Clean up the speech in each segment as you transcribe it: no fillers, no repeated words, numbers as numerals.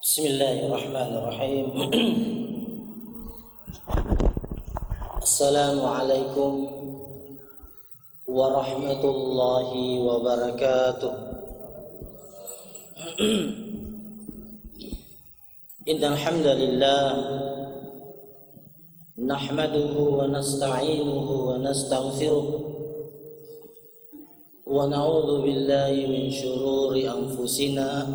Bismillahirrahmanirrahim. Assalamualaikum warahmatullahi wabarakatuh. Innal hamdalillah nahmaduhu wa nasta'inuhu wa nastaghfiruh wa na'udzu billahi min shururi anfusina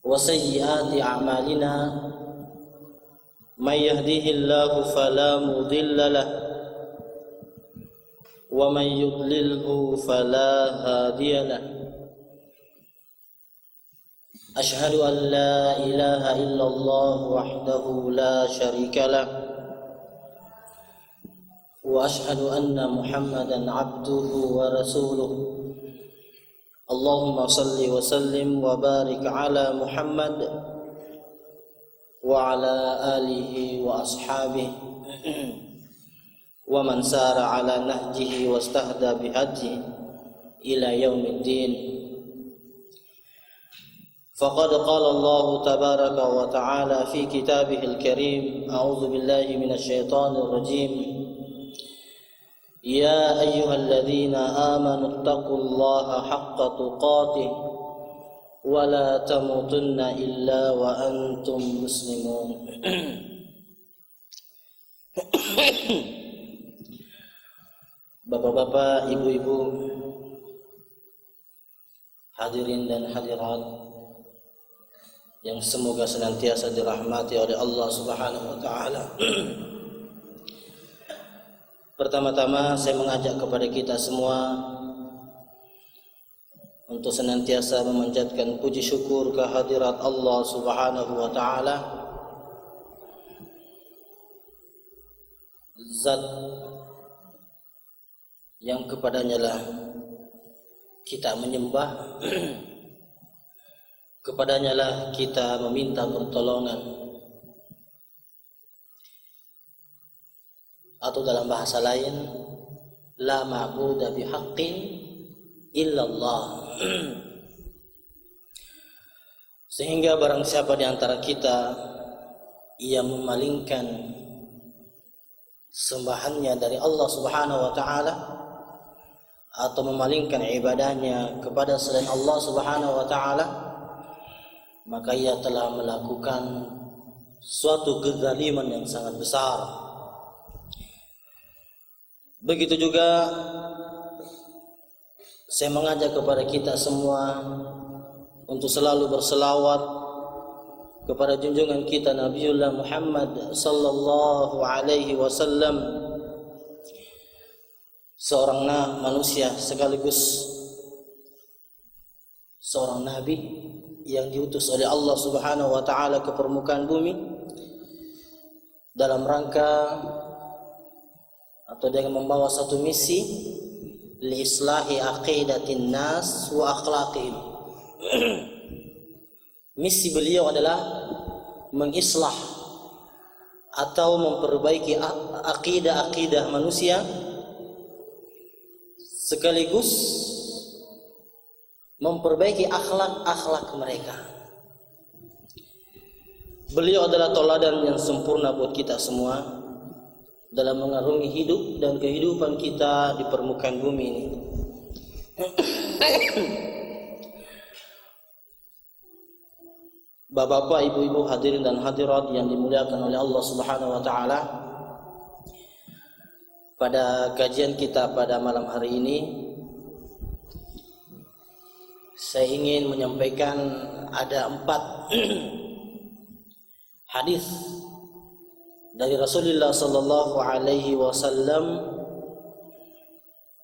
wa sayyiati a'malina. May yahdihillahu fala mudilla lahu wa may yudlilhu fala hadiya lahu. Ashhadu an la ilaha illallah wahdahu la syarika lahu wa ashhadu anna Muhammadan abduhu wa rasuluh. Allahumma salli wa sallim wa barik ala Muhammad wa ala alihi wa ashabihi wa man sara ala nahjihi wa istahda bihadihi ila yaumiddin. Faqad qala Allah tabaraka wa ta'ala fi kitabihil karim, a'udzu billahi minasy syaithanir rajim. Ya ayyuhalladzina amanu taqullaha haqqa tuqatih wa la tamutunna illa wa antum muslimun. Bapak-bapak, ibu-ibu, hadirin dan hadirat yang semoga senantiasa dirahmati oleh Allah Subhanahu wa taala. Pertama-tama saya mengajak kepada kita semua untuk senantiasa memanjatkan puji syukur kehadirat Allah Subhanahu wa taala, Zat yang kepadanya lah kita menyembah, kepadanya lah kita meminta pertolongan. Atau dalam bahasa lain, la ma'budu bihaqqin illallah. Sehingga barang siapa di antara kita ia memalingkan sembahannya dari Allah Subhanahu wa taala atau memalingkan ibadahnya kepada selain Allah Subhanahu wa taala, maka ia telah melakukan suatu kezaliman yang sangat besar. Begitu juga saya mengajak kepada kita semua untuk selalu berselawat kepada junjungan kita Nabiullah Muhammad sallallahu alaihi wasallam, seorang manusia sekaligus seorang nabi yang diutus oleh Allah Subhanahu wa taala ke permukaan bumi dalam rangka atau dengan membawa satu misi li islahi aqidatin nas wa akhlaqihim. Misi beliau adalah mengislah atau memperbaiki akidah manusia sekaligus memperbaiki akhlak mereka. Beliau adalah tauladan yang sempurna buat kita semua dalam mengarungi hidup dan kehidupan kita di permukaan bumi ini. Bapak-bapak, ibu-ibu, hadirin dan hadirat yang dimuliakan oleh Allah Subhanahu wa taala. Pada kajian kita pada malam hari ini, saya ingin menyampaikan ada 4 hadis dari Rasulullah sallallahu alaihi wasallam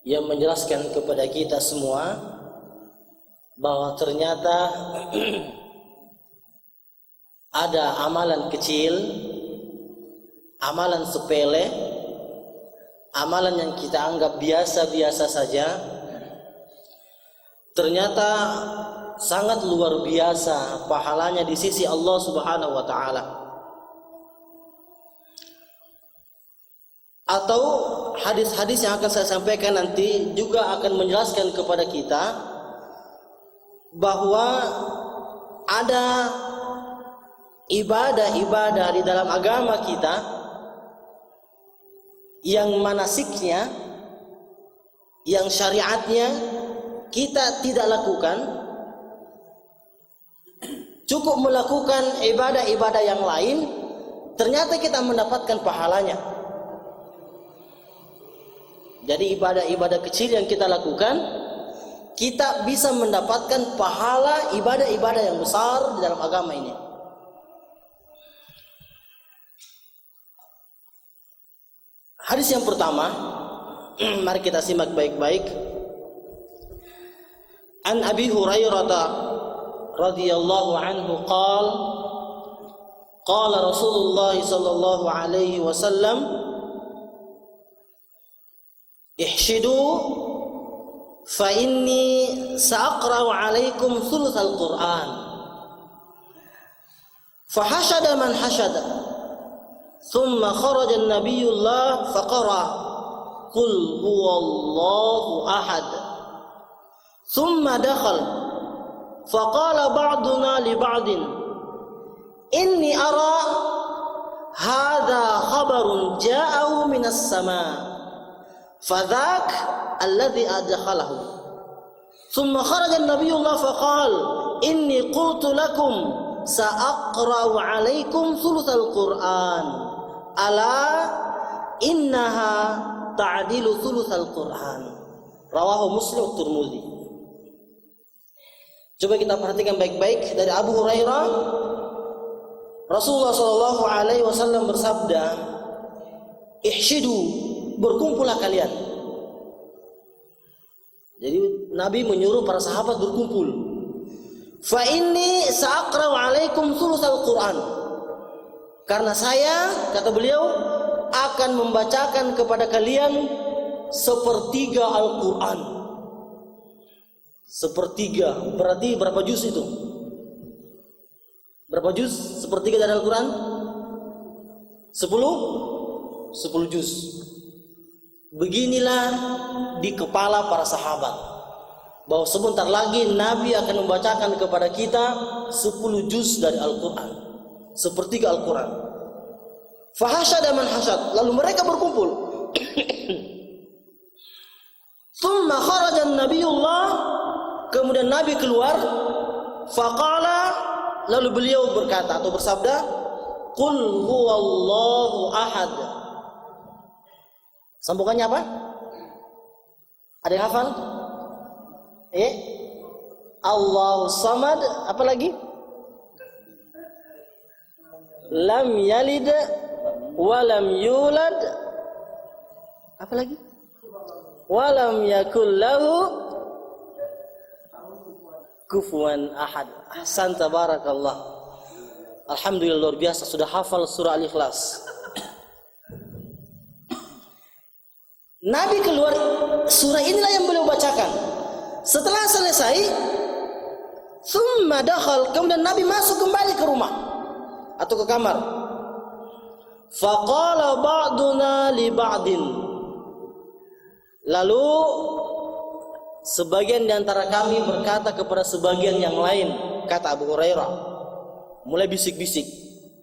yang menjelaskan kepada kita semua bahwa ternyata ada amalan kecil, amalan sepele, amalan yang kita anggap biasa-biasa saja, ternyata sangat luar biasa pahalanya di sisi Allah Subhanahu wa taala. Atau hadis-hadis yang akan saya sampaikan nanti juga akan menjelaskan kepada kita bahwa ada ibadah-ibadah di dalam agama kita yang manasiknya, yang syariatnya kita tidak lakukan, cukup melakukan ibadah-ibadah yang lain, ternyata kita mendapatkan pahalanya. Jadi ibadah-ibadah kecil yang kita lakukan, kita bisa mendapatkan pahala ibadah-ibadah yang besar di dalam agama ini. Hadis yang pertama, mari kita simak baik-baik. An Abi Hurairah radhiyallahu anhu qala Rasulullah sallallahu alaihi wasallam, ihshidu fa inni sa'aqra'u 'alaikum thulutsal Qur'an. Fahashada man hashada. Thumma kharaja an-nabiyullah faqara qul huwallahu ahad. Thumma dakhal faqala ba'duna li ba'din inni ara hadha khabarun ja'ahu minas sama'. فذاك الذي أدخله. ثم خرج النبي الله فقال إني قلت لكم سأقرأ عليكم ثلث القرآن ألا إنها تعدل ثلث القرآن. رواه مسلم والترمذي. Coba kita perhatikan baik-baik dari Abu Hurairah. Rasulullah sallallahu alaihi wasallam bersabda, ihshidu, berkumpullah kalian. Jadi Nabi menyuruh para sahabat berkumpul. Fa inni sa'aqra'u 'alaikum thulutsal Qur'an. Karena saya, kata beliau, akan membacakan kepada kalian sepertiga Al-Qur'an. Sepertiga, berarti berapa juz itu? Berapa juz sepertiga dari Al-Qur'an? 10 juz. Beginilah di kepala para sahabat, bahwa sebentar lagi Nabi akan membacakan kepada kita 10 juz dari Al-Quran, sepertiga Al-Quran. Fahashada man hashad, lalu mereka berkumpul. Thumma kharaja an-nabiyullah, kemudian Nabi keluar. Faqala, lalu beliau berkata atau bersabda, qul huwallahu ahad. Sambungannya apa? Ada yang hafal? Allahu samad. Apa lagi? Lam yalid wa lam yulad. Apa lagi? Wa lam yakul lahu kufuwan ahad. Ahsan, tabarakallah. Alhamdulillah, luar biasa sudah hafal surah Al-Ikhlas. Nabi keluar, surah inilah yang beliau bacakan. Setelah selesai, thumma dakhal, kemudian Nabi masuk kembali ke rumah atau ke kamar. Faqala ba'duna li ba'din. Lalu sebagian di antara kami berkata kepada sebagian yang lain, kata Abu Hurairah, mulai bisik-bisik.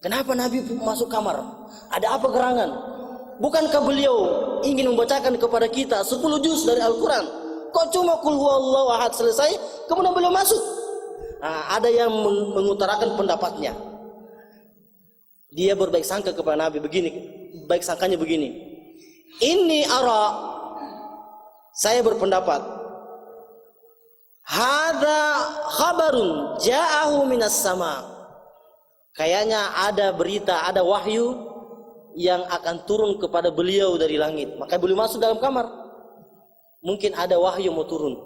Kenapa Nabi masuk kamar? Ada apa gerangan? Bukankah beliau ingin membacakan kepada kita 10 juz dari Al-Quran? Kok cuma qul huwallahu ahad selesai, kemudian beliau masuk? Nah, ada yang mengutarakan pendapatnya. Dia berbaik sangka kepada Nabi begini, baik sangkanya begini. Ini ara, saya berpendapat, hadza khabarun ja'ahu minas sama. Kayaknya ada berita, ada wahyu yang akan turun kepada beliau dari langit. Maka beliau masuk dalam kamar. Mungkin ada wahyu mau turun.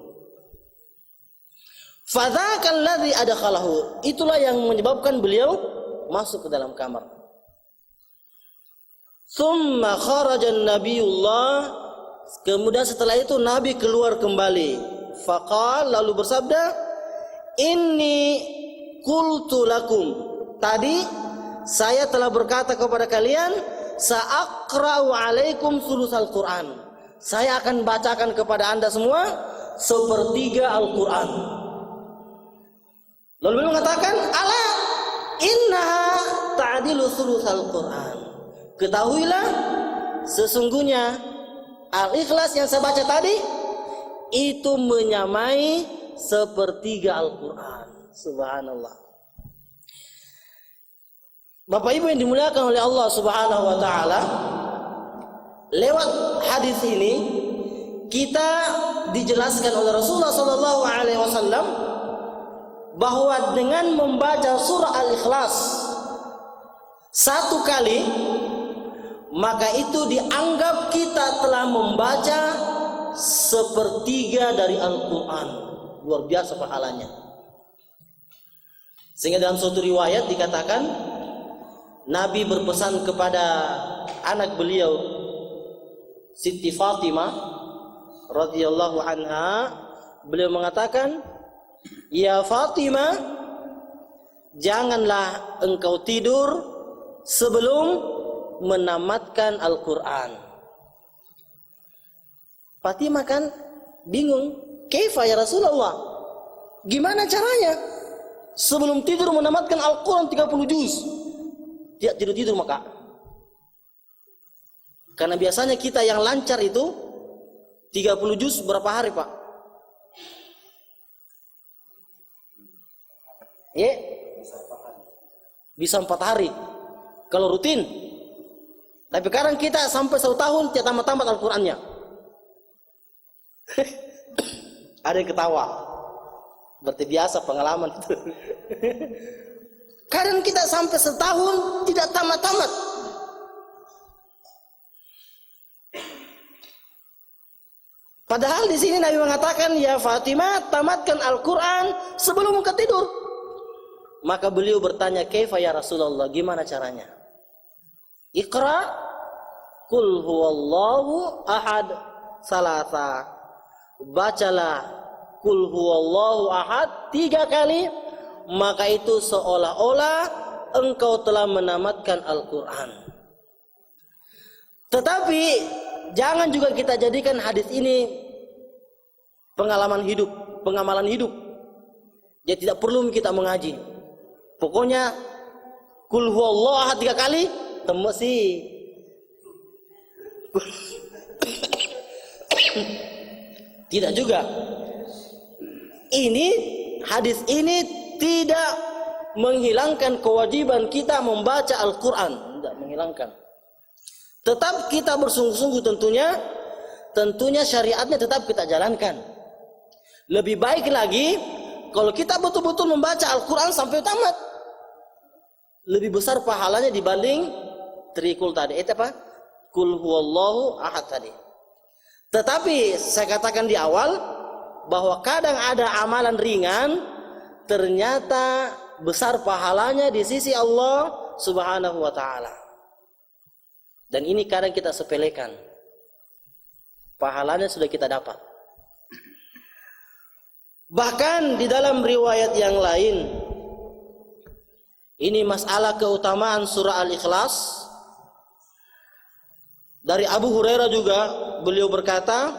Fadzakal ladzi adkhalahu. Itulah yang menyebabkan beliau masuk ke dalam kamar. Tsumma kharaja an-nabiyullah. Kemudian setelah itu Nabi keluar kembali. Faqal, lalu bersabda, inni qultu lakum. Tadi saya telah berkata kepada kalian, sa'aqra'u 'alaikum thulutsal Qur'an. Saya akan bacakan kepada Anda semua sepertiga Al-Qur'an. Lalu beliau mengatakan, ala innaha ta'dilu thulutsal Qur'an. Ketahuilah sesungguhnya Al-Ikhlas yang saya baca tadi itu menyamai sepertiga Al-Quran. Subhanallah. Bapak Ibu yang dimuliakan oleh Allah Subhanahu wa taala, lewat hadis ini kita dijelaskan oleh Rasulullah sallallahu alaihi wasallam bahwa dengan membaca surah Al-Ikhlas satu kali, maka itu dianggap kita telah membaca sepertiga dari Al-Quran. Luar biasa pahalanya. Sehingga dalam suatu riwayat dikatakan, Nabi berpesan kepada anak beliau Siti Fatimah radhiyallahu anha, beliau mengatakan, "Ya Fatimah, janganlah engkau tidur sebelum menamatkan Al-Quran." Fatimah kan bingung, "Kaifa ya Rasulullah? Gimana caranya sebelum tidur menamatkan Al-Quran 30 juz?" Tidak tidur-tidur maka. Karena biasanya kita yang lancar itu 30 juz berapa hari, Pak? Ya, bisa 4 hari kalau rutin. Tapi kadang kita sampai 1 tahun tidak tamat-tamat Al-Qurannya. Ada yang ketawa. Berarti biasa pengalaman itu. Kadang kita sampai 1 tahun tidak tamat-tamat. Padahal di sini Nabi mengatakan, "Ya Fatimah, tamatkan Al-Quran sebelum engkau tidur." Maka beliau bertanya, "Kaifa ya Rasulullah? Gimana caranya?" "Iqra qul huwallahu ahad salasa." Bacalah qul huwallahu ahad 3 kali, maka itu seolah-olah engkau telah menamatkan Al-Quran. Tetapi jangan juga kita jadikan hadis ini pengalaman hidup, pengamalan hidup. Ya tidak perlu kita mengaji. Pokoknya qul huwallahu ahad 3 kali, temu sih. Tidak juga. Ini hadis ini tidak menghilangkan kewajiban kita membaca Al-Quran, tidak menghilangkan. Tetap kita bersungguh-sungguh tentunya syariatnya tetap kita jalankan. Lebih baik lagi kalau kita betul-betul membaca Al-Quran sampai tamat. Lebih besar pahalanya dibanding trikul tadi. Itu apa? Qul huwallahu ahad tadi. Tetapi saya katakan di awal bahwa kadang ada amalan ringan ternyata besar pahalanya di sisi Allah Subhanahu wa taala. Dan ini kadang kita sepelekan. Pahalanya sudah kita dapat. Bahkan di dalam riwayat yang lain, ini masalah keutamaan surah Al-Ikhlas. Dari Abu Hurairah juga beliau berkata,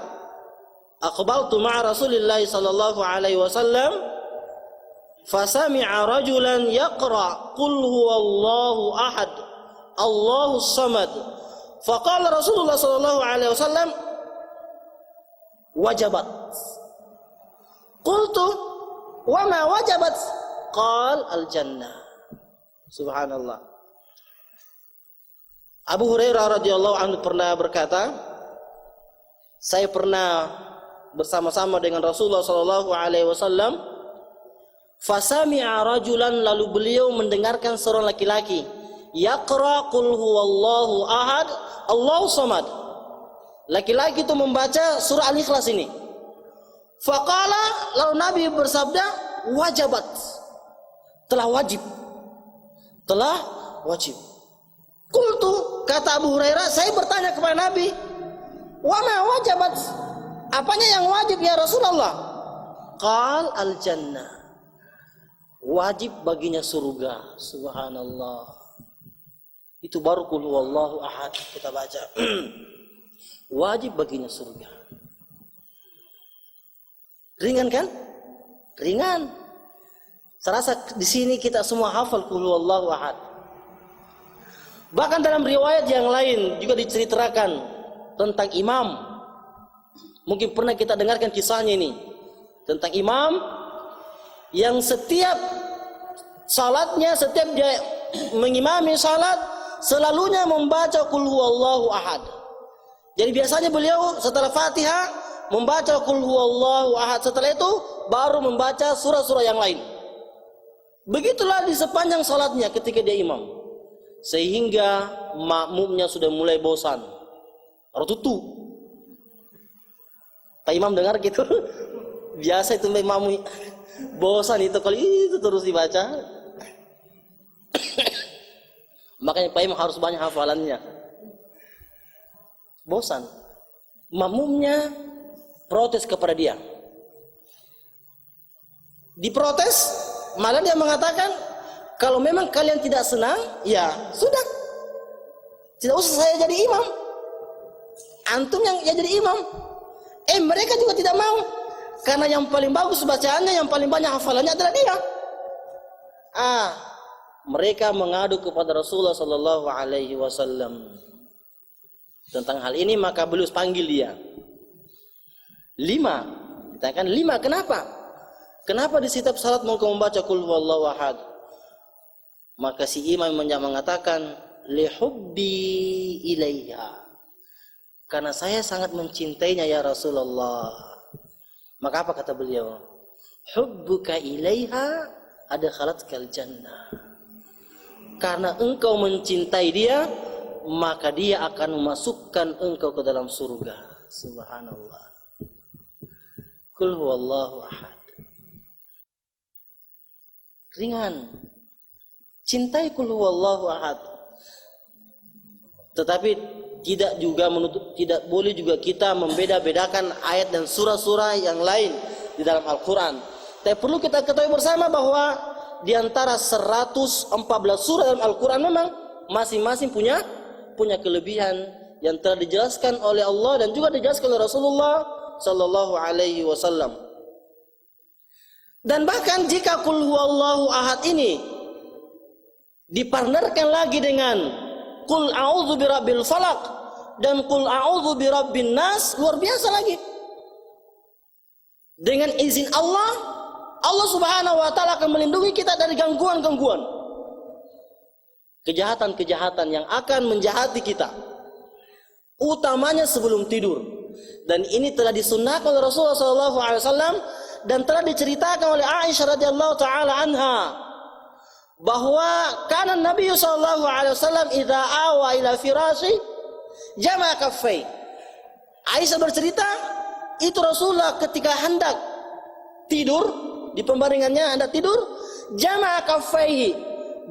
"Aqbaltu ma'a Rasulillah sallallahu alaihi wasallam fasami'a rajulan yaqra qul huwallahu ahad Allahus samad." Faqala Rasulullah sallallahu alaihi wasallam, "Wajabat." Qultu, "Wa ma wajabat?" Qal, "Al-jannah." Subhanallah. Abu Hurairah radhiyallahu anhu pernah berkata, saya pernah bersama-sama dengan Rasulullah sallallahu alaihi wasallam, fasami'a rajulan, lalu beliau mendengarkan seorang laki-laki yaqra qul huwallahu ahad Allahus samad. Laki-laki itu membaca surah Al-Ikhlas ini. Faqala, lalu Nabi bersabda, wajabat, telah wajib. Qultu, kata Abu Hurairah, saya bertanya kepada Nabi, wa ma wajabat? Apanya yang wajib ya Rasulullah? Qal al-jannah. Wajib baginya surga. Subhanallah. Itu baru qul huwallahu ahad kita baca. Wajib baginya surga. Ringan kan? Ringan. Saya rasa di sini kita semua hafal qul huwallahu ahad. Bahkan dalam riwayat yang lain juga diceritakan tentang imam. Mungkin pernah kita dengarkan kisahnya ini. Tentang imam yang setiap salatnya, setiap dia mengimami salat, selalunya membaca qul huwallahu ahad. Jadi biasanya beliau setelah Fatihah membaca qul huwallahu ahad. Setelah itu baru membaca surah-surah yang lain. Begitulah di sepanjang salatnya ketika dia imam. Sehingga makmumnya sudah mulai bosan. Rotutu. Pak imam dengar gitu. Biasa itu makmum bosan itu kalau itu terus dibaca. Makanya Pak imam harus banyak hafalannya. Bosan. Makmumnya protes kepada dia. Diprotes, malah dia mengatakan, kalau memang kalian tidak senang, ya sudah, tidak usah saya jadi imam. Antum yang jadi imam. Mereka juga tidak mau, karena yang paling bagus bacaannya, yang paling banyak hafalannya adalah dia. Mereka mengadu kepada Rasulullah Sallallahu Alaihi Wasallam tentang hal ini, maka beliau panggil dia. 5, dikatakan 5. Kenapa? Kenapa di setiap salat mau membaca qul huwallahu ahad? Maka si imam mengatakan lihubbi ilaiha, karena saya sangat mencintainya ya Rasulullah. Maka apa kata beliau? Hubbuka ilaiha adkhalatkal jannah. Karena engkau mencintai dia, maka dia akan memasukkan engkau ke dalam surga. Subhanallah. Qul huwallahu ahad. Ringan. Cintai qul huwallahu ahad. Tetapi tidak juga menutup, tidak boleh juga kita membeda-bedakan ayat dan surah-surah yang lain di dalam Al-Quran. Tapi perlu kita ketahui bersama bahwa di antara 114 surah dalam Al-Quran memang masing-masing punya kelebihan yang telah dijelaskan oleh Allah dan juga dijelaskan oleh Rasulullah Sallallahu Alaihi Wasallam. Dan bahkan jika qul huwallahu ahad ini dipartnerkan lagi dengan qul a'udzu birabbil falaq dan qul a'udzu birabbin nas, luar biasa lagi. Dengan izin Allah, Allah Subhanahu wa taala akan melindungi kita dari gangguan-gangguan, kejahatan-kejahatan yang akan menjahati kita, utamanya sebelum tidur. Dan ini telah disunnahkan oleh Rasulullah SAW dan telah diceritakan oleh Aisyah radhiyallahu taala anha bahwa kana Nabi SAW idza awa ila firashi jama'a kaffai. Aisyah bercerita, itu Rasulullah ketika hendak tidur di pembaringannya, hendak tidur, jama'a kaffaihi,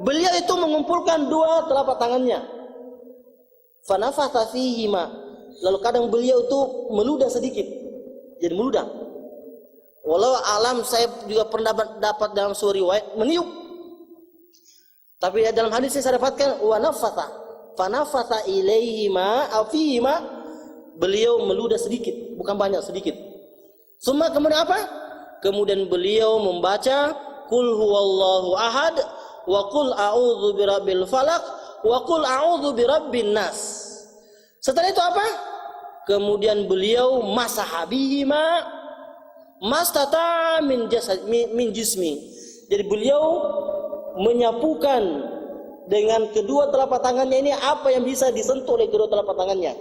beliau itu mengumpulkan dua telapak tangannya, fanafatha fihima, lalu kadang beliau itu meludah sedikit, jadi meludah. Walau alam, saya juga pernah dapat dalam sebuah riwayat meniup, tapi dalam hadis saya dapatkan wa nafatha, fanafatha ilaihima afihima, beliau meludah sedikit, bukan banyak, sedikit. Semua kemudian apa? Kemudian beliau membaca qul huwallahu ahad wa qul a'udzu birabbil falaq wa qul a'udzu birabbin nas. Setelah itu apa? Kemudian beliau masahabihima mastata min jasad min jismi. Jadi beliau menyapukan dengan kedua telapak tangannya ini apa yang bisa disentuh oleh kedua telapak tangannya.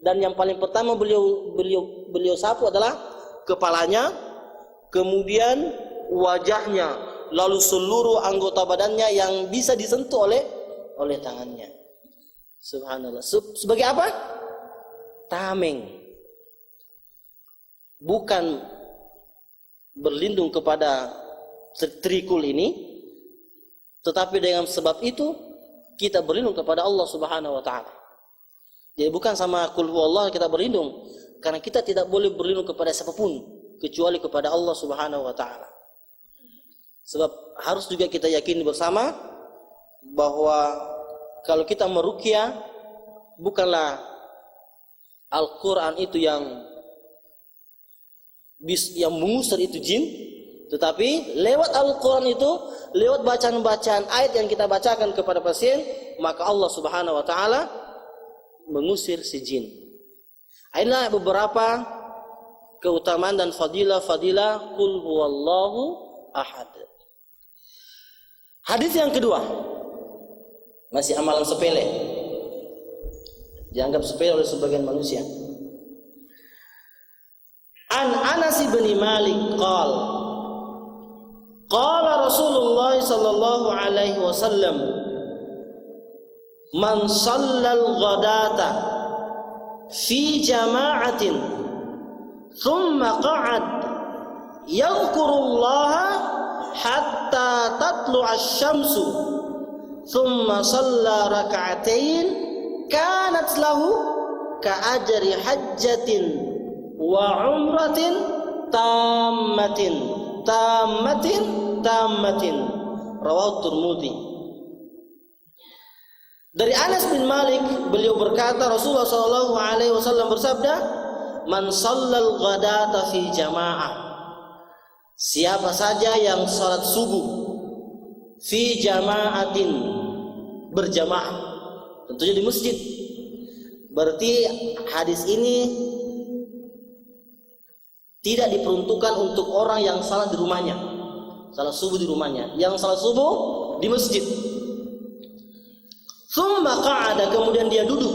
Dan yang paling pertama beliau sapu adalah kepalanya, kemudian wajahnya, lalu seluruh anggota badannya yang bisa disentuh oleh tangannya. Subhanallah. Sebagai apa? Tameng. Bukan berlindung kepada trikul ini, tetapi dengan sebab itu kita berlindung kepada Allah Subhanahu wa taala. Jadi bukan sama qul huwallahu kita berlindung, karena kita tidak boleh berlindung kepada siapapun kecuali kepada Allah Subhanahu wa taala. Sebab harus juga kita yakini bersama bahwa kalau kita meruqyah, bukanlah Al-Quran itu yang mengusir itu jin, Tetapi lewat Al-Quran itu, lewat bacaan-bacaan ayat yang kita bacakan kepada pasien, maka Allah Subhanahu wa Ta'ala mengusir si jin. Inilah beberapa keutamaan dan fadilah qul huwallahu ahad. Hadis yang kedua, masih amalan sepele, dianggap sepele oleh sebagian manusia. An Anas bin Malik qala Rasulullah sallallahu alaihi wasallam man shallal ghadata fi jama'atin thumma qa'ad yadhkurullaha hatta tatlu'a asy-syamsu thumma shalla rak'atain kanat lahu ka'ajri hajjatin wa umratin tammatin rawahu Tirmidzi. Dari Anas bin Malik, beliau berkata Rasulullah sallallahu alaihi wasallam bersabda, man shallal ghadata fi jamaah, siapa saja yang salat subuh fi jamaatin, berjamaah, tentunya di masjid. Berarti hadis ini tidak diperuntukkan untuk orang yang salat di rumahnya, salat subuh di rumahnya. Yang salat subuh di masjid. Tsumma qa'ada, kemudian dia duduk.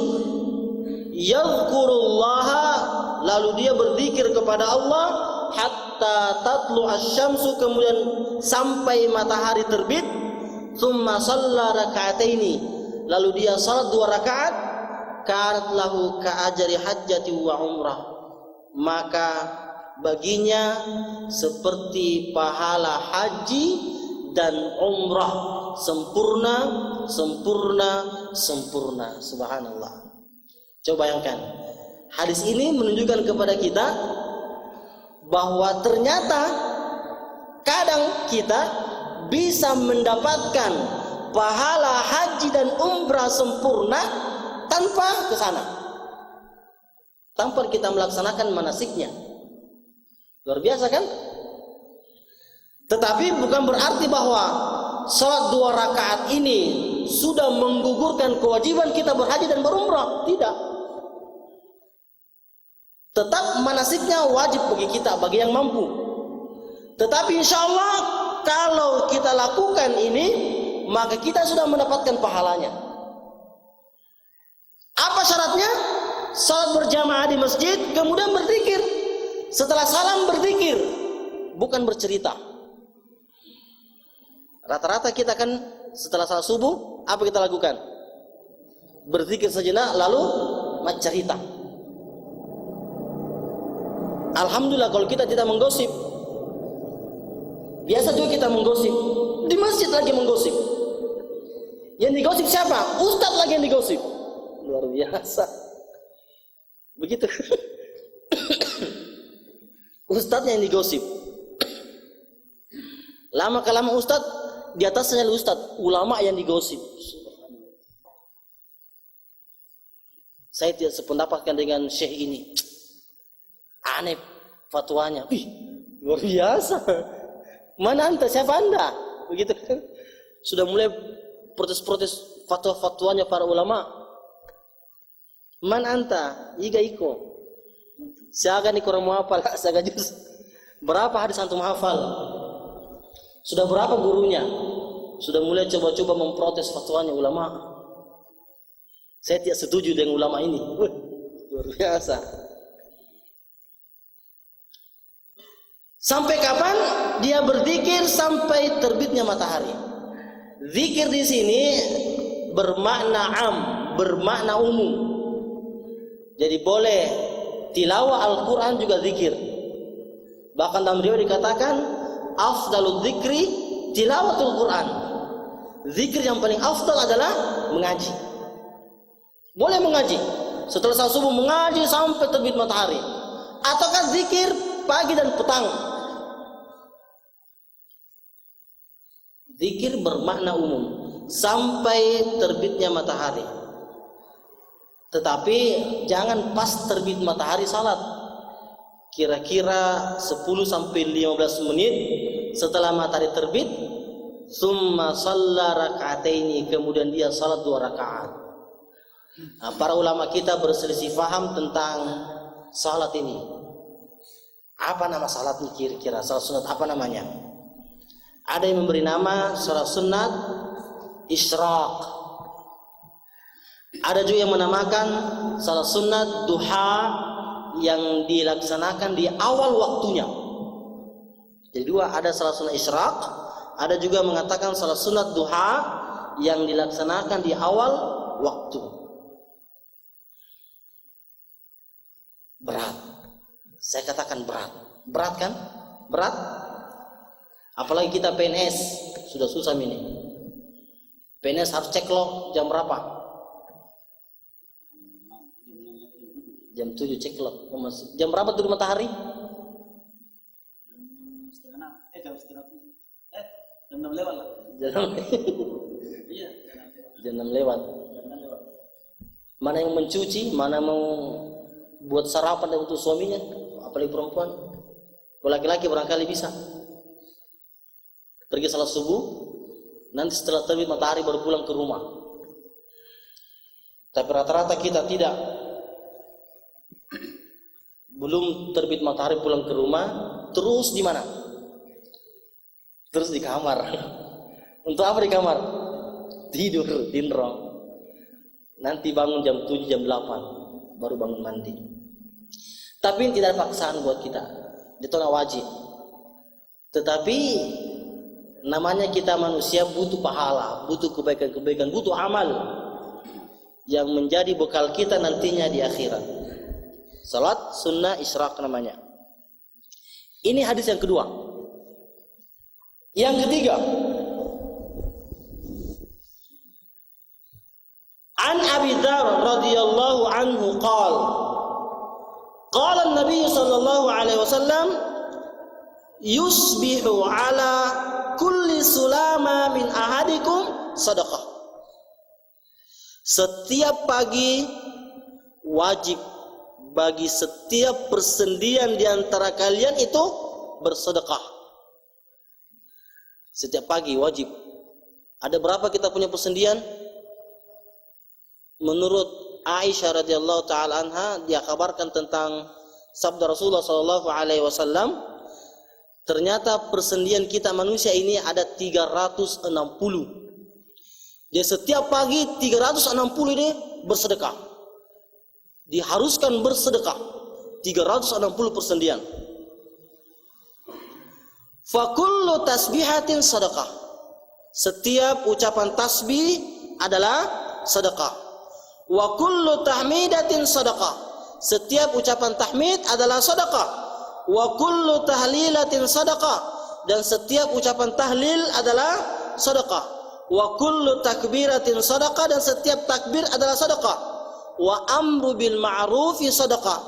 Yadhkurullaha, lalu dia berzikir kepada Allah hatta tatlu asy-syamsu, kemudian sampai matahari terbit. Tsumma shalla rak'ataini, lalu dia salat 2 rakaat. Kanat lahu ka'ajri hajjati wa umrah, maka baginya seperti pahala haji dan umrah, sempurna. Subhanallah. Coba bayangkan, hadis ini menunjukkan kepada kita bahwa ternyata kadang kita bisa mendapatkan pahala haji dan umrah sempurna tanpa kesana, tanpa kita melaksanakan manasiknya. Luar biasa kan? Tetapi bukan berarti bahwa salat 2 rakaat ini sudah menggugurkan kewajiban kita berhaji dan berumrah. Tidak. Tetap manasiknya wajib bagi kita, bagi yang mampu. Tetapi insya Allah kalau kita lakukan ini, maka kita sudah mendapatkan pahalanya. Apa syaratnya? Salat berjamaah di masjid, kemudian berzikir. Setelah salam berzikir, bukan bercerita. Rata-rata kita kan setelah salat subuh, apa kita lakukan? Berzikir sejenak, lalu cerita. Alhamdulillah kalau kita tidak menggosip. Biasa juga kita menggosip. Di masjid lagi menggosip. Yang digosip siapa? Ustadz lagi yang digosip. Luar biasa. Begitu. Ustadznya yang digosip. Lama kelama ustadz, di atasnya ustadz, ulama yang digosip. Saya tidak sependapatkan dengan syekh ini. Aneh fatwanya. Luar biasa. Mana anda? Siapa anda? Begitu kan? Sudah mulai protes-protes fatwa-fatwanya para ulama. Man anta? Iga iko. Siaga ni kurang menghafal, siaga juz. Berapa hadis antum hafal? Sudah berapa gurunya? Sudah mulai coba-coba memprotes fatwanya ulama. Saya tidak setuju dengan ulama ini. Luar biasa. Sampai kapan dia berzikir? Sampai terbitnya matahari. Zikir di sini bermakna am, bermakna umum. Jadi boleh tilawah Al-Quran juga zikir. Bahkan dalam riwayat dikatakan afdalul dzikri tilawatul Quran. Zikir yang paling afdal adalah mengaji. Boleh mengaji setelah salat subuh, mengaji sampai terbit matahari, ataukah zikir pagi dan petang. Zikir bermakna umum sampai terbitnya matahari. Tetapi jangan pas terbit matahari salat. Kira-kira 10 sampai 15 menit setelah matahari terbit, summa shalla raka'ataini, kemudian dia salat 2 rakaat. Nah, para ulama kita berselisih faham tentang salat ini. Apa nama salat ini kira-kira? Salat sunat apa namanya? Ada yang memberi nama salat sunat isyraq. Ada juga yang menamakan salat sunat duha yang dilaksanakan di awal waktunya. Jadi dua, ada salat sunat isyraq, ada juga mengatakan salat sunat duha yang dilaksanakan di awal waktu. Berat. Saya katakan berat. Berat kan? Berat. Apalagi kita PNS, sudah susah ini. PNS harus cek log jam berapa? Jam 7 cek log. Jam berapa turun matahari? Jam 6 lewat lah. Jam 6 lewat. Mana yang mencuci, mana mau buat sarapan untuk suaminya, apalagi perempuan. Kalau laki-laki barangkali bisa pergi salat subuh, nanti setelah terbit matahari baru pulang ke rumah. Tapi rata-rata kita tidak. Belum terbit matahari pulang ke rumah, terus di mana? Terus di kamar. Untuk apa di kamar? Tidur, tinrong. Nanti bangun jam 7, jam 8 baru bangun mandi. Tapi tidak ada paksaan buat kita. Itu nggak wajib. Tetapi namanya kita manusia butuh pahala, butuh kebaikan-kebaikan, butuh amal yang menjadi bekal kita nantinya di akhirat. Salat sunnah isyraq namanya. Ini hadis yang kedua. Yang ketiga, An Abi Dzar radhiyallahu anhu qala an-nabiy sallallahu alaihi wasallam yusbihu ala kulli sulama min ahadikum sadaqah. Setiap pagi wajib bagi setiap persendian di antara kalian itu bersedekah. Setiap pagi wajib. Ada berapa kita punya persendian? Menurut Aisyah radhiyallahu taala anha, dia kabarkan tentang sabda Rasulullah sallallahu alaihi wasallam, ternyata persendian kita manusia ini ada 360. Jadi setiap pagi 360 ini bersedekah. Diharuskan bersedekah 360 persendian. Fa kullu tasbihatin sedekah. Setiap ucapan tasbih adalah sedekah. Wa kullu tahmidatin sedekah. Setiap ucapan tahmid adalah sedekah. Wa kullu tahlilatin sedekah. Dan setiap ucapan tahlil adalah sedekah. Wa kullu takbiratin sedekah. Dan setiap takbir adalah sedekah. Wa amru bil ma'rufi sedekah.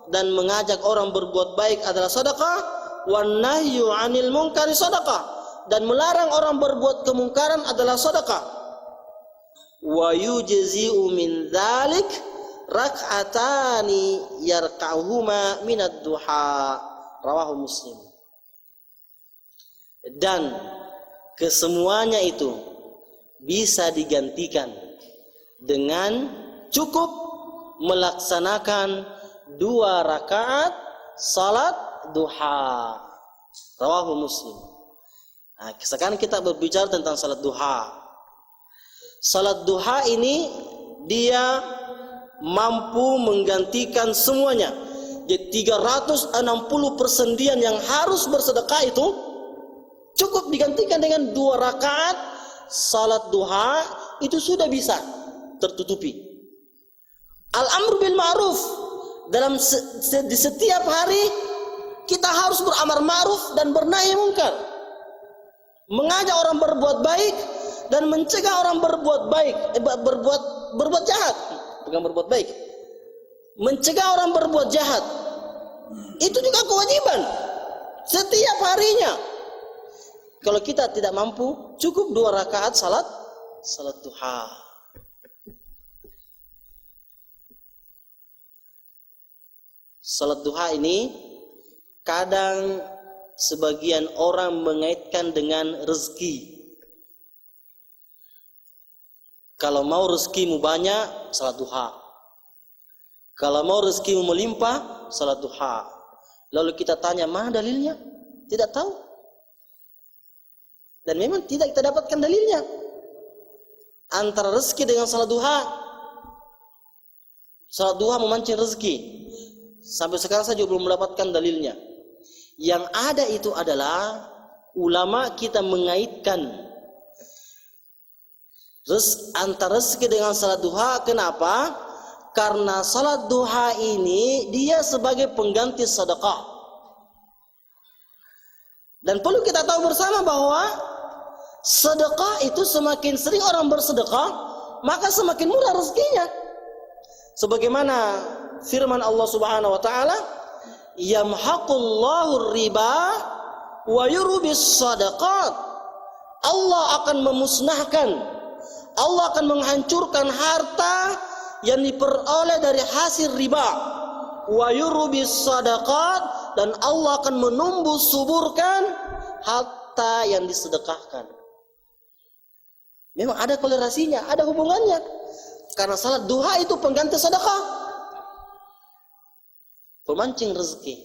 Dan mengajak orang berbuat baik adalah sedekah. Wan nahyu 'anil munkari sedekah, dan melarang orang berbuat kemungkaran adalah sedekah. Wa yujzi'u min dzalik rak'atani yarka'uhuma minad duha, rawahu Muslim. Dan kesemuanya itu bisa digantikan dengan cukup melaksanakan 2 rakaat salat duha, rawahu Muslim. Nah, sekarang kita berbicara tentang salat duha. Salat duha ini dia mampu menggantikan semuanya. Jadi 360 persendian yang harus bersedekah itu cukup digantikan dengan 2 rakaat salat duha, itu sudah bisa tertutupi. Al-amru bil ma'ruf, dalam di setiap hari kita harus beramar ma'ruf dan bernahi munkar. Mengajak orang berbuat baik dan mencegah orang berbuat baik, berbuat jahat. Bukan berbuat baik. Mencegah orang berbuat jahat. Itu juga kewajiban setiap harinya. Kalau kita tidak mampu, cukup 2 rakaat salat duha. Salat duha ini kadang sebagian orang mengaitkan dengan rezeki. Kalau mau rezekimu banyak, salat duha. Kalau mau rezekimu melimpah, salat duha. Lalu kita tanya, mana dalilnya? Tidak tahu. Dan memang tidak kita dapatkan dalilnya. Antara rezeki dengan salat duha. Salat duha memancing rezeki. Sampai sekarang saya juga belum mendapatkan dalilnya. Yang ada itu adalah ulama kita mengaitkan antara rezeki dengan salat duha. Kenapa? Karena salat duha ini dia sebagai pengganti sedekah. Dan perlu kita tahu bersama bahwa sedekah itu semakin sering orang bersedekah, maka semakin murah rezekinya. Sebagaimana firman Allah Subhanahu wa taala, yamhaqullahu riba wa yurbis sadaqat. Allah akan memusnahkan, Allah akan menghancurkan harta yang diperoleh dari hasil riba. Wa yurbis sadaqat, dan Allah akan menumbuh suburkan harta yang disedekahkan. Memang ada korelasinya, ada hubungannya. Karena salat duha itu pengganti sedekah, pemancing rezeki.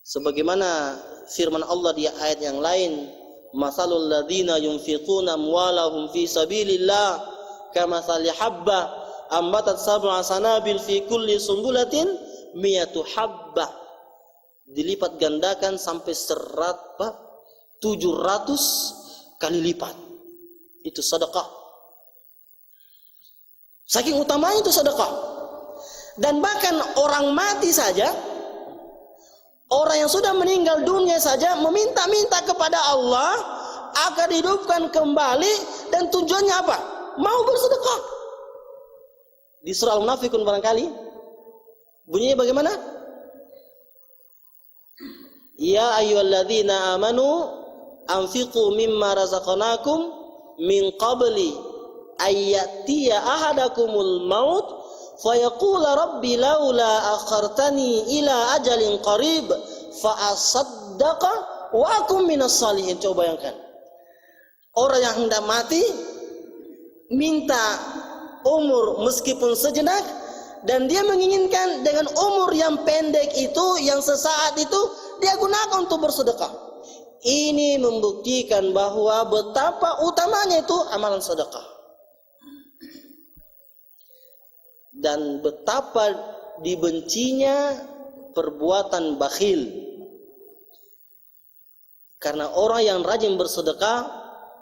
Sebagaimana firman Allah di ayat yang lain, masalul ladzina yunfiquna amwalahum fi sabilillah kamathali habbah ambatat sab'a sanabil fi kulli sumbulatin mi'atu habbah. Dilipat gandakan sampai 700 kali lipat. Itu sedekah. Saking utamanya itu sedekah. Dan bahkan orang mati saja, orang yang sudah meninggal dunia saja meminta-minta kepada Allah agar dihidupkan kembali, dan tujuannya apa? Mau bersedekah. Di surah Al-Munafiqun barangkali bunyinya bagaimana? Ya ayyuhalladzina amanu anfiqu mimma razaqnakum min qabli ayyatiya ahadakumul maut fayaqula rabbi laula akhartani ila ajalin qarib fa asaddaqa wa akum minas salihin. Coba bayangkan, orang yang hendak mati minta umur meskipun sejenak, dan dia menginginkan dengan umur yang pendek itu, yang sesaat itu, dia gunakan untuk bersedekah. Ini membuktikan bahwa betapa utamanya itu amalan sedekah, dan betapa dibencinya perbuatan bakhil. Karena orang yang rajin bersedekah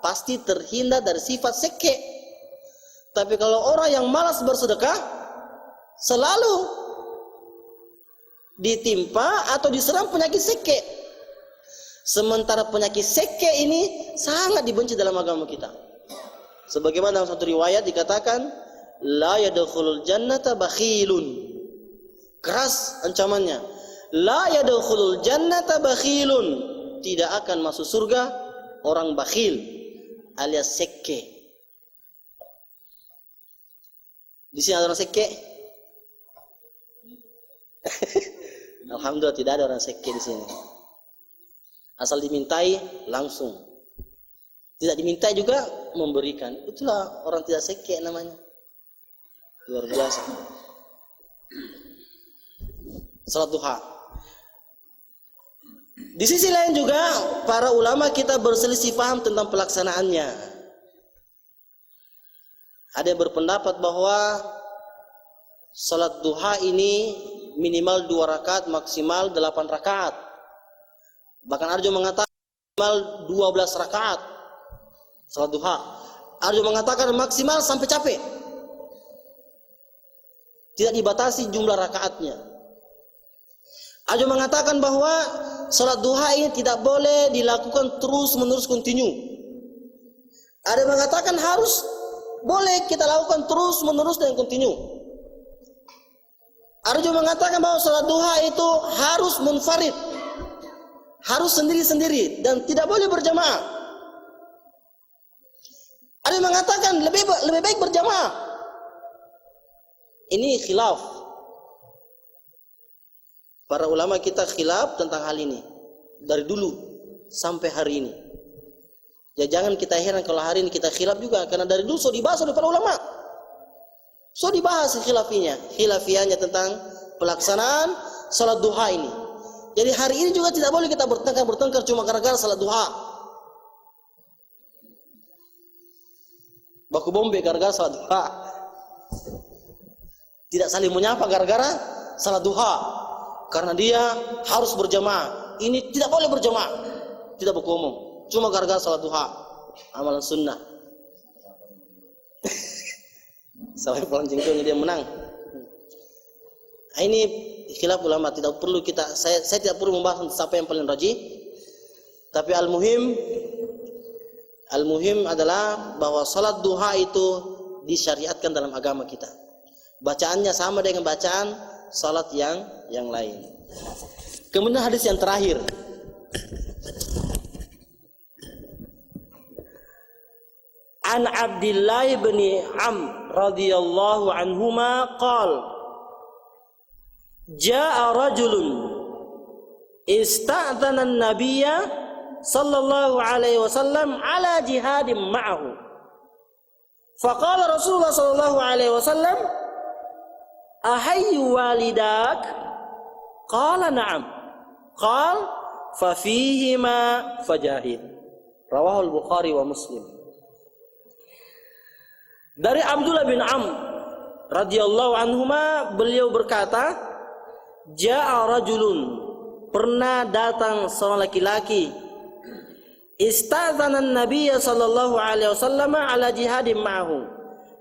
pasti terhindar dari sifat seke. Tapi kalau orang yang malas bersedekah, selalu ditimpa atau diserang penyakit seke. Sementara penyakit seke ini sangat dibenci dalam agama kita. Sebagaimana dalam satu riwayat dikatakan, la yadkhulul jannata bakhilun. Keras ancamannya. La yadkhulul jannata bakhilun. Tidak akan masuk surga orang bakhil alias seke. Di sini ada orang seke? Alhamdulillah tidak ada orang seke di sini. Asal dimintai langsung, tidak dimintai juga memberikan. Itulah orang tidak seke namanya. Luar biasa. Salat duha. Di sisi lain juga para ulama kita berselisih paham tentang pelaksanaannya. Ada yang berpendapat bahwa salat duha ini minimal 2 rakaat, maksimal 8 rakaat. Bahkan ada yang mengatakan minimal 12 rakaat salat duha. Ada yang mengatakan maksimal sampai capek. Tidak dibatasi jumlah rakaatnya. Ada yang mengatakan bahwa salat duha ini tidak boleh dilakukan terus-menerus kontinu. Ada yang mengatakan harus boleh kita lakukan terus-menerus dan kontinu. Ada yang mengatakan bahwa salat duha itu harus munfarid, harus sendiri-sendiri dan tidak boleh berjamaah. Ada yang mengatakan lebih baik berjamaah. Ini khilaf. Para ulama kita khilaf tentang hal ini. dari dulu sampai hari ini. Ya jangan kita heran kalau hari ini kita khilaf juga, karena dari dulu sudah dibahas oleh para ulama. Sudah dibahas khilafiyahnya tentang pelaksanaan salat duha ini. Jadi hari ini juga tidak boleh kita bertengkar cuma gara-gara salat duha. Baku bombe gara-gara salat duha. Tidak saling menyapa gara-gara salat duha. Karena dia harus berjamaah. Ini tidak boleh berjamaah. Tidak berkeumum. Cuma gara-gara salat duha. Amalan sunnah. Sampai pulang jengkolnya dia menang. Ini khilaf ulama, tidak perlu saya tidak perlu membahas siapa yang paling rajih. Tapi al-muhim adalah bahwa salat duha itu disyariatkan dalam agama kita. Bacaannya sama dengan bacaan salat yang lain. Kemudian hadis yang terakhir. An Abdullah bin Amr radhiyallahu anhuma qala Ja'a rajulun ista'dhana an-nabiyya sallallahu alaihi wasallam ala jihadin ma'ahu. Faqala Rasulullah sallallahu alaihi wasallam ahayyu walidak? Qala na'am. Qala fa fihima fajahid. Rawahu al-Bukhari wa Muslim. Dari Abdullah bin Amr radhiyallahu anhuma, beliau berkata, Ja'a rajulun, pernah datang seorang laki-laki, istadzana an-nabiyya sallallahu alaihi wasallam ala jihadin ma'ahu.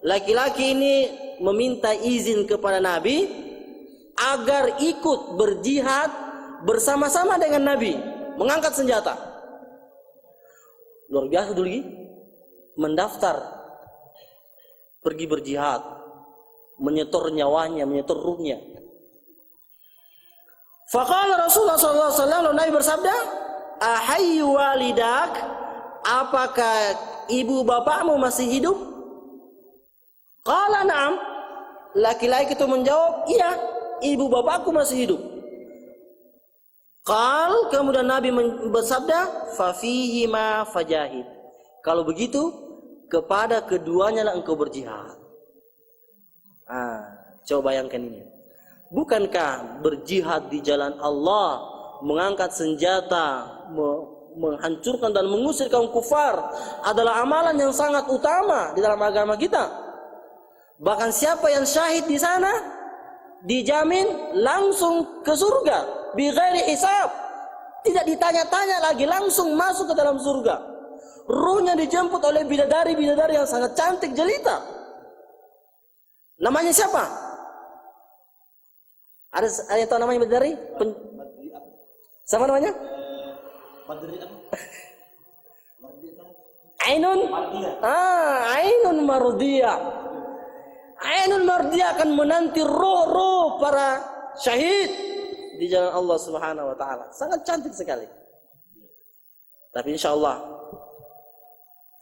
Laki-laki ini meminta izin kepada Nabi agar ikut berjihad bersama-sama dengan Nabi, mengangkat senjata. Luar biasa dulu mendaftar pergi berjihad, menyetor nyawanya, menyetor ruhnya. Faqala Rasulullah sallallahu alaihi wasallam, Nabi bersabda, ahayyu walidak? Apakah ibu bapakmu masih hidup? Qala na'am. Laki-laki itu menjawab, iya, ibu bapakku masih hidup. Qal, kemudian Nabi bersabda, fa fihima fajahid. Kalau begitu, kepada keduanya lah engkau berjihad. Coba bayangkan ini. Bukankah berjihad di jalan Allah, mengangkat senjata, menghancurkan dan mengusir kaum kufar adalah amalan yang sangat utama di dalam agama kita? Bahkan siapa yang syahid di sana dijamin langsung ke surga bi ghairi hisab. Tidak ditanya-tanya lagi, langsung masuk ke dalam surga. Ruhnya dijemput oleh bidadari-bidadari yang sangat cantik jelita. Namanya siapa? Ada yang tahu namanya bidadari? Sama namanya? Ainun. Ainun Mardiyah. Ainun Mardiyah akan menanti roh-roh para syahid di jalan Allah Subhanahu wa taala. Sangat cantik sekali. Tapi insyaallah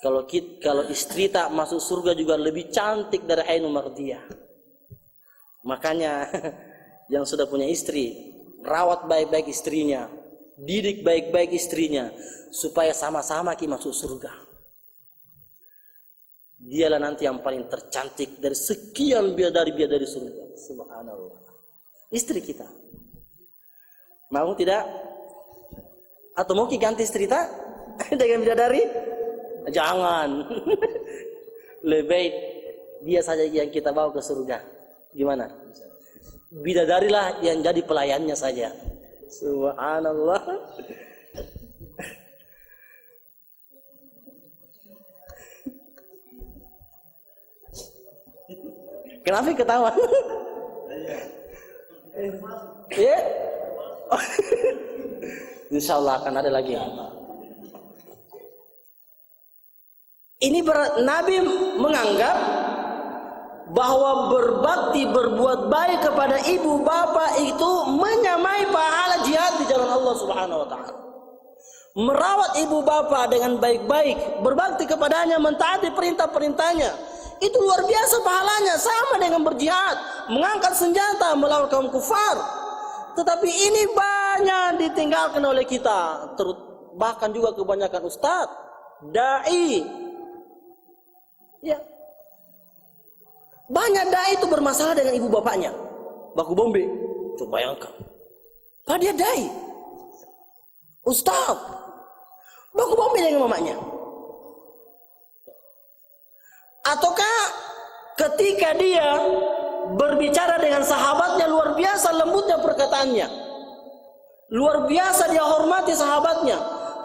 kalau istri tak masuk surga juga lebih cantik dari Ainun Mardiyah. Makanya yang sudah punya istri, rawat baik-baik istrinya, didik baik-baik istrinya, supaya sama-sama kita masuk surga. Dialah nanti yang paling tercantik dari sekian bidadari-bidadari surga. Subhanallah. Istri kita. Mau tidak? Atau mau ganti istri tak dengan bidadari? Jangan. Lebih baik dia saja yang kita bawa ke surga. Gimana? Bidadarilah yang jadi pelayannya saja. Subhanallah. Kenapa ketawa? Ya. Insyaallah akan ada lagi. Ini Nabi menganggap bahwa berbakti, berbuat baik kepada ibu bapak itu menyamai pahala jihad di jalan Allah Subhanahu wa taala. Merawat ibu bapak dengan baik-baik, berbakti kepadanya, mentaati perintah-perintahnya, itu luar biasa pahalanya, sama dengan berjihad, mengangkat senjata melawan kaum kufar. Tetapi ini banyak ditinggalkan oleh kita, bahkan juga kebanyakan ustadz, dai. Ya. Banyak dai itu bermasalah dengan ibu bapaknya. Baku bombe. Coba bayangkan. Padahal dia dai. Ustaz. Baku bombe dengan mamanya. Ataukah ketika dia berbicara dengan sahabatnya, luar biasa lembutnya perkataannya. Luar biasa dia hormati sahabatnya.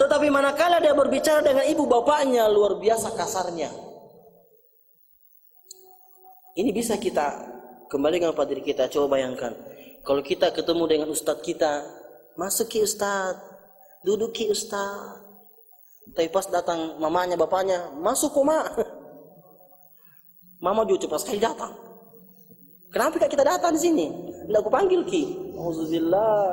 Tetapi manakala dia berbicara dengan ibu bapaknya, luar biasa kasarnya. Ini bisa kita kembalikan pada diri kita. Coba bayangkan, kalau kita ketemu dengan ustadz kita, masuk ki ustadz, duduk ki ustadz. Tapi pas datang mamanya, bapaknya, masuk kok mak. Mama juga cepat sekali datang. Kenapa kita datang di sini? Tidak aku panggil ki. Alhamdulillah.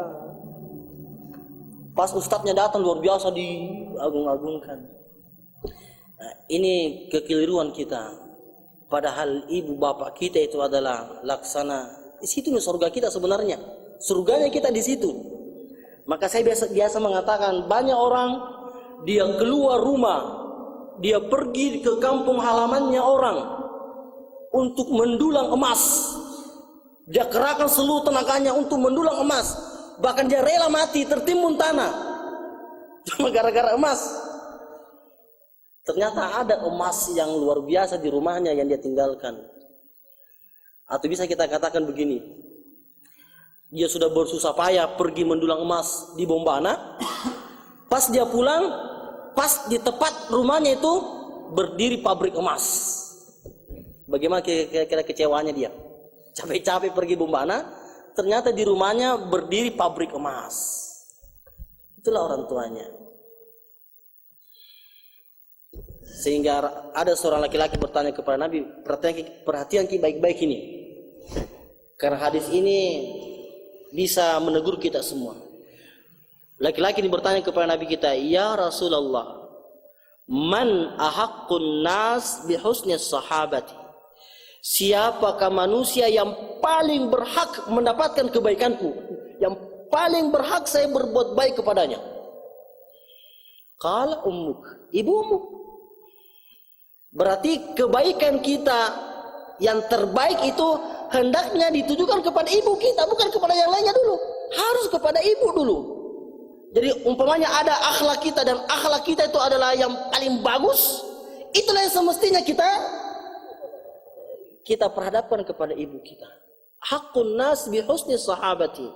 Pas ustadznya datang luar biasa diagung-agungkan. Nah, ini kekeliruan kita. Padahal ibu bapak kita itu adalah laksana. Di situ nih surga kita sebenarnya. Surganya kita di situ. Maka saya biasa mengatakan, banyak orang dia keluar rumah, dia pergi ke kampung halamannya orang untuk mendulang emas. Dia kerahkan seluruh tenaganya untuk mendulang emas. Bahkan dia rela mati tertimbun tanah cuma gara-gara emas. Ternyata ada emas yang luar biasa di rumahnya yang dia tinggalkan. Atau bisa kita katakan begini, dia sudah bersusah payah pergi mendulang emas di Bombana. Pas dia pulang, pas di tepat rumahnya itu berdiri pabrik emas. Bagaimana kira-kira kecewanya dia? Capek-capek pergi Bombana, ternyata di rumahnya berdiri pabrik emas. Itulah orang tuanya. Sehingga ada seorang laki-laki bertanya kepada Nabi, perhatian baik-baik ini. Karena hadis ini bisa menegur kita semua. Laki-laki ini bertanya kepada Nabi kita, "Ya Rasulullah, man ahaqqun nas bihusni sahabati?" Siapakah manusia yang paling berhak mendapatkan kebaikanku? Yang paling berhak saya berbuat baik kepadanya? Qala ummuk, ibumu. Berarti kebaikan kita yang terbaik itu hendaknya ditujukan kepada ibu kita, bukan kepada yang lainnya dulu. Harus kepada ibu dulu. Jadi umpamanya ada akhlak kita dan akhlak kita itu adalah yang paling bagus, itulah yang semestinya kita perhadapkan kepada ibu kita. Haqqun nas bi husni sahabati.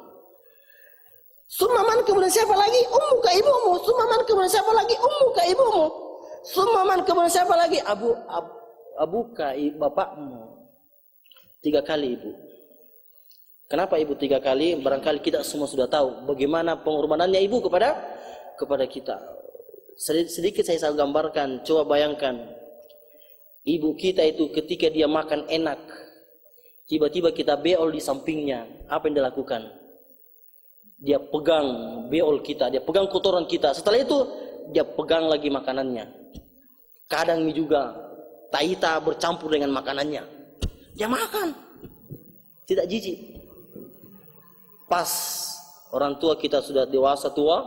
Summan kemudian siapa lagi? Ummuka ibumu. Summan kemudian siapa lagi? Ummuka ibumu. Summan kemudian siapa lagi? Abuka bapakmu. 3 kali ibu. Kenapa ibu 3 kali? Barangkali kita semua sudah tahu bagaimana pengorbanannya ibu kepada kita. Sedikit saya gambarkan. Coba bayangkan, ibu kita itu ketika dia makan enak, tiba-tiba kita beol di sampingnya, apa yang dia lakukan? Dia pegang beol kita, dia pegang kotoran kita. Setelah itu dia pegang lagi makanannya. Kadang mie juga taita bercampur dengan makanannya. Dia makan, tidak jijik. Pas orang tua kita sudah dewasa tua,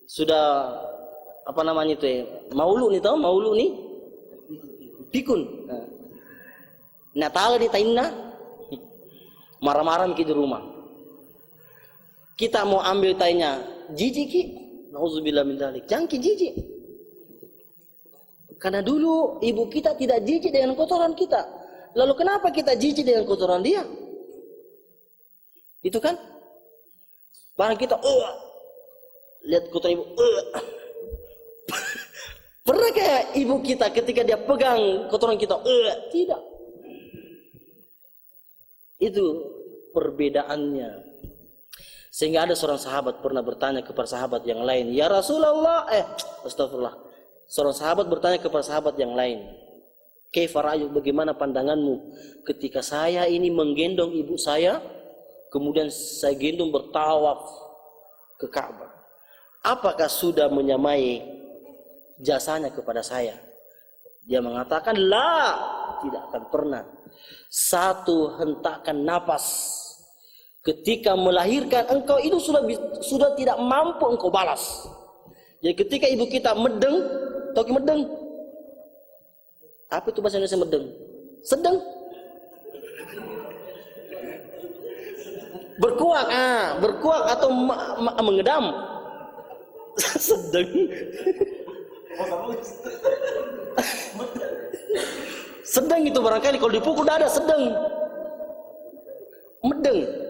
sudah apa namanya itu maulu nih, tahu maulu nih, pikun. Nah tahu di tainna, marah-marah di rumah. Kita mau ambil tainya, jijik ki, nauzubillah min dzalik, jangan ki jijik. Karena dulu ibu kita tidak jijik dengan kotoran kita. Lalu kenapa kita jijik dengan kotoran dia? Itu kan? Barang kita, lihat kotoran ibu, pernah kayak ibu kita ketika dia pegang kotoran kita, tidak. Itu perbedaannya. Sehingga ada seorang sahabat pernah bertanya kepada sahabat yang lain, "Ya Rasulullah, astagfirullah." Seorang sahabat bertanya kepada sahabat yang lain, "Kaifa ra'yuk, bagaimana pandanganmu ketika saya ini menggendong ibu saya, kemudian saya gendong bertawaf ke Ka'bah? Apakah sudah menyamai jasanya kepada saya?" Dia mengatakan, "La, tidak akan pernah. Satu hentakan napas Ketika melahirkan engkau itu sudah tidak mampu engkau balas. Jadi ketika ibu kita medeng, toki medeng. Apa itu bahasa Indonesia medeng? Sedang. Berkuak, berkuak atau mengedam. Sedang. Sedang itu barangkali kalau dipukul dada sedang. Medeng.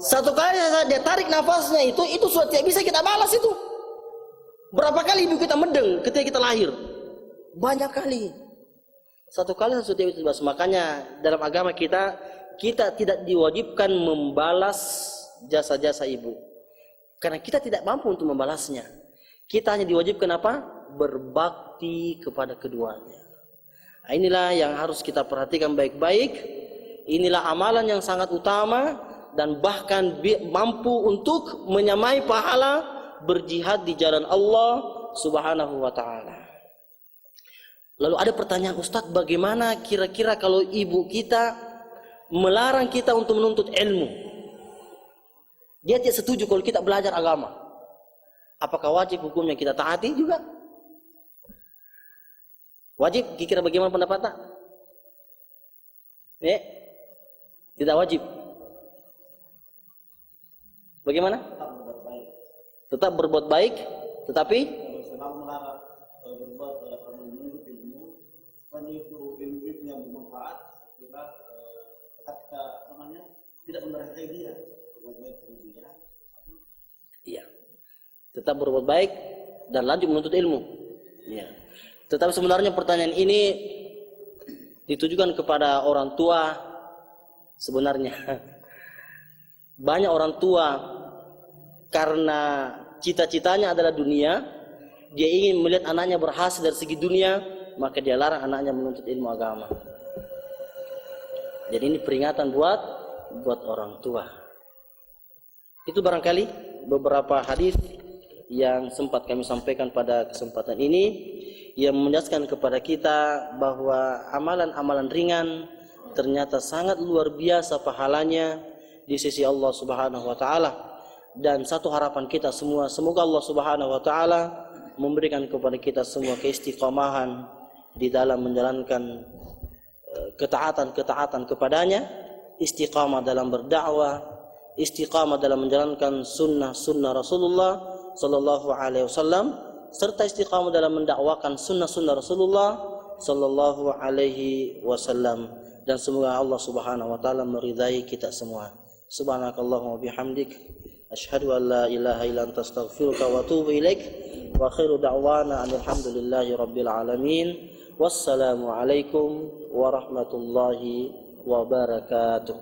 Satu kali dia tarik nafasnya itu sudah tidak bisa kita balas itu. Berapa kali ibu kita medeng ketika kita lahir? Banyak kali. Satu kali sudah tidak bisa dibalas. Makanya dalam agama kita tidak diwajibkan membalas jasa-jasa ibu. Karena kita tidak mampu untuk membalasnya. Kita hanya diwajibkan apa? Berbakti kepada keduanya. Nah, inilah yang harus kita perhatikan baik-baik. Inilah amalan yang sangat utama dan bahkan mampu untuk menyamai pahala berjihad di jalan Allah Subhanahu wa taala. Lalu ada pertanyaan, Ustadz, bagaimana kira-kira kalau ibu kita melarang kita untuk menuntut ilmu? Dia tidak setuju kalau kita belajar agama. Apakah wajib hukumnya kita taati juga? Wajib? Kira-kira bagaimana pendapatnya? Tidak wajib. Bagaimana? Tetap berbuat baik, tetapi tidak menerangi dia. Iya. Tetap berbuat baik dan lanjut menuntut ilmu. Iya. Tetapi sebenarnya pertanyaan ini ditujukan kepada orang tua sebenarnya. Banyak orang tua karena cita-citanya adalah dunia, dia ingin melihat anaknya berhasil dari segi dunia, maka dia larang anaknya menuntut ilmu agama. Jadi ini peringatan buat orang tua. Itu barangkali beberapa hadis yang sempat kami sampaikan pada kesempatan ini yang menjelaskan kepada kita bahwa amalan-amalan ringan ternyata sangat luar biasa pahalanya di sisi Allah Subhanahu wa taala. Dan satu harapan kita semua, semoga Allah Subhanahu wa taala memberikan kepada kita semua keistiqomahan di dalam menjalankan ketaatan kepadanya, istiqamah dalam berdakwah, istiqamah dalam menjalankan sunnah Rasulullah sallallahu alaihi wasallam, serta istiqamah dalam mendakwakan sunnah Rasulullah sallallahu alaihi wasallam. Dan semoga Allah Subhanahu wa taala meridai kita semua. Subhanakallahumma bihamdik asyhadu an la ilaha illa anta astaghfiruka wa atubu ilaik. Wa akhiru da'wana alhamdulillahi rabbil alamin. Wassalamu alaikum warahmatullahi wabarakatuh.